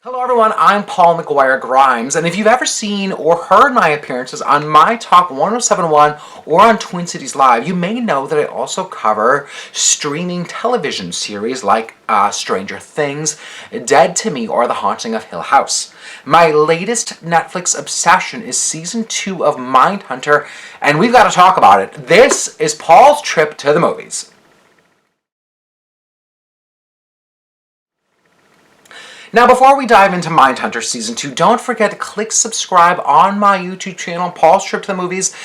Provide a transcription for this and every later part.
Hello everyone, I'm Paul McGuire Grimes, and if you've ever seen or heard my appearances on My Talk 1071 or on Twin Cities Live, you may know that I also cover streaming television series like Stranger Things, Dead to Me, or The Haunting of Hill House. My latest Netflix obsession is Season 2 of Mindhunter, and we've got to talk about it. This is Paul's trip to the movies. Now, before we dive into Mindhunter Season 2, don't forget to click subscribe on my YouTube channel, Paul's Trip to the Movies.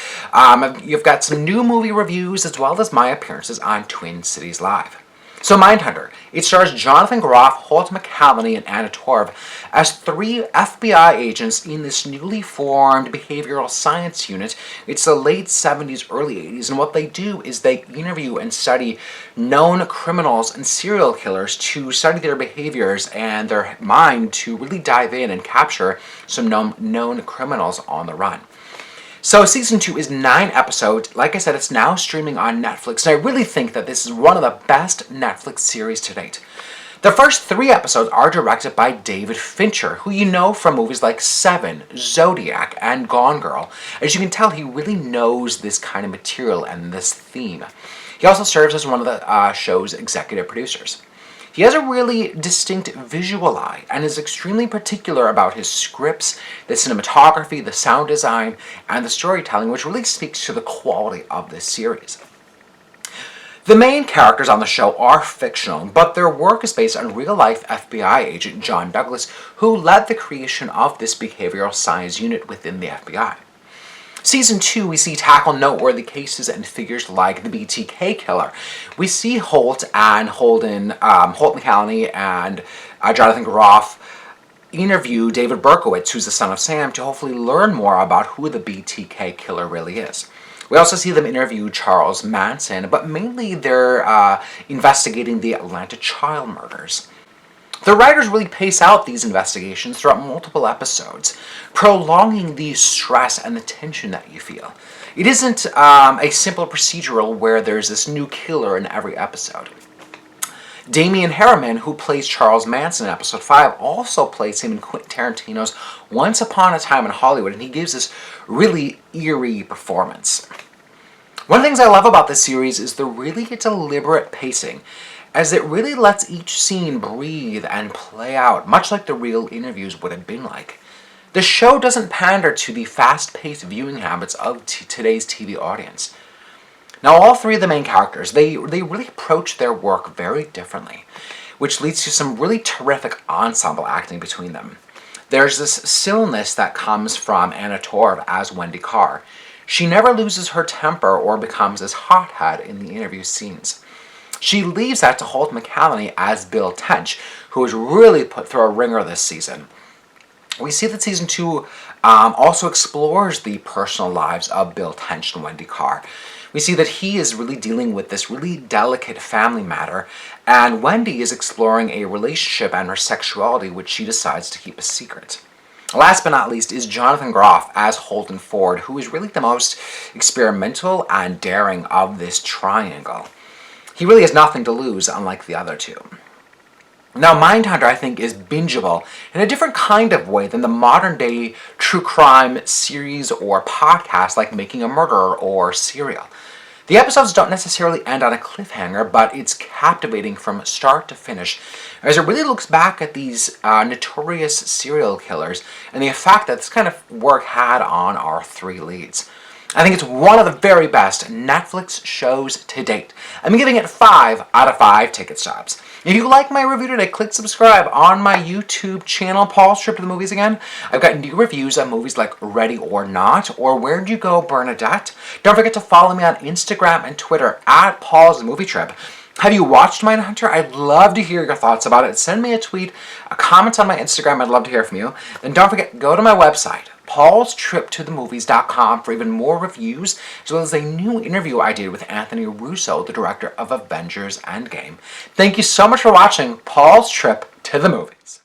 You've got some new movie reviews as well as my appearances on Twin Cities Live. So Mindhunter, it stars Jonathan Groff, Holt McCallany, and Anna Torv as three FBI agents in this newly formed behavioral science unit. It's the late 70s, early 80s, and what they do is they interview and study known criminals and serial killers to study their behaviors and their mind to really dive in and capture some known criminals on the run. So Season 2 is 9 episodes. Like I said, it's now streaming on Netflix, and I really think that this is one of the best Netflix series to date. The first 3 episodes are directed by David Fincher, who you know from movies like Seven, Zodiac, and Gone Girl. As you can tell, he really knows this kind of material and this theme. He also serves as one of the show's executive producers. He has a really distinct visual eye and is extremely particular about his scripts, the cinematography, the sound design, and the storytelling, which really speaks to the quality of this series. The main characters on the show are fictional, but their work is based on real-life FBI agent John Douglas, who led the creation of this behavioral science unit within the FBI. Season 2, we see tackle noteworthy cases and figures like the BTK killer. We see Holt McCallany and Jonathan Groff interview David Berkowitz, who's the son of Sam, to hopefully learn more about who the BTK killer really is. We also see them interview Charles Manson, but mainly they're investigating the Atlanta child murders. The writers really pace out these investigations throughout multiple episodes, prolonging the stress and the tension that you feel. It isn't a simple procedural where there's this new killer in every episode. Damian Harriman, who plays Charles Manson in episode 5, also plays him in Quentin Tarantino's Once Upon a Time in Hollywood, and he gives this really eerie performance. One of the things I love about this series is the really deliberate pacing, as it really lets each scene breathe and play out, much like the real interviews would have been like. The show doesn't pander to the fast-paced viewing habits of today's TV audience. Now, all 3 of the main characters, they really approach their work very differently, which leads to some really terrific ensemble acting between them. There's this silliness that comes from Anna Torv as Wendy Carr. She never loses her temper or becomes this hothead in the interview scenes. She leaves that to Holt McCallany as Bill Tench, who was really put through a ringer this season. We see that Season 2 also explores the personal lives of Bill Tench and Wendy Carr. We see that he is really dealing with this really delicate family matter, and Wendy is exploring a relationship and her sexuality, which she decides to keep a secret. Last but not least is Jonathan Groff as Holden Ford, who is really the most experimental and daring of this triangle. He really has nothing to lose, unlike the other 2. Now, Mindhunter, I think, is bingeable in a different kind of way than the modern-day true crime series or podcast like Making a Murderer or Serial. The episodes don't necessarily end on a cliffhanger, but it's captivating from start to finish, as it really looks back at these notorious serial killers and the effect that this kind of work had on our 3 leads. I think it's one of the very best Netflix shows to date. I'm giving it 5 out of 5 ticket stubs. If you like my review today, click subscribe on my YouTube channel, Paul's Trip to the Movies again. I've got new reviews on movies like Ready or Not or Where'd You Go, Bernadette. Don't forget to follow me on Instagram and Twitter at Paul's Movie Trip. Have you watched Mindhunter? I'd love to hear your thoughts about it. Send me a tweet, a comment on my Instagram. I'd love to hear from you. Then don't forget, go to my website, paulstriptothemovies.com, for even more reviews, as well as a new interview I did with Anthony Russo, the director of Avengers Endgame. Thank you so much for watching Paul's Trip to the Movies.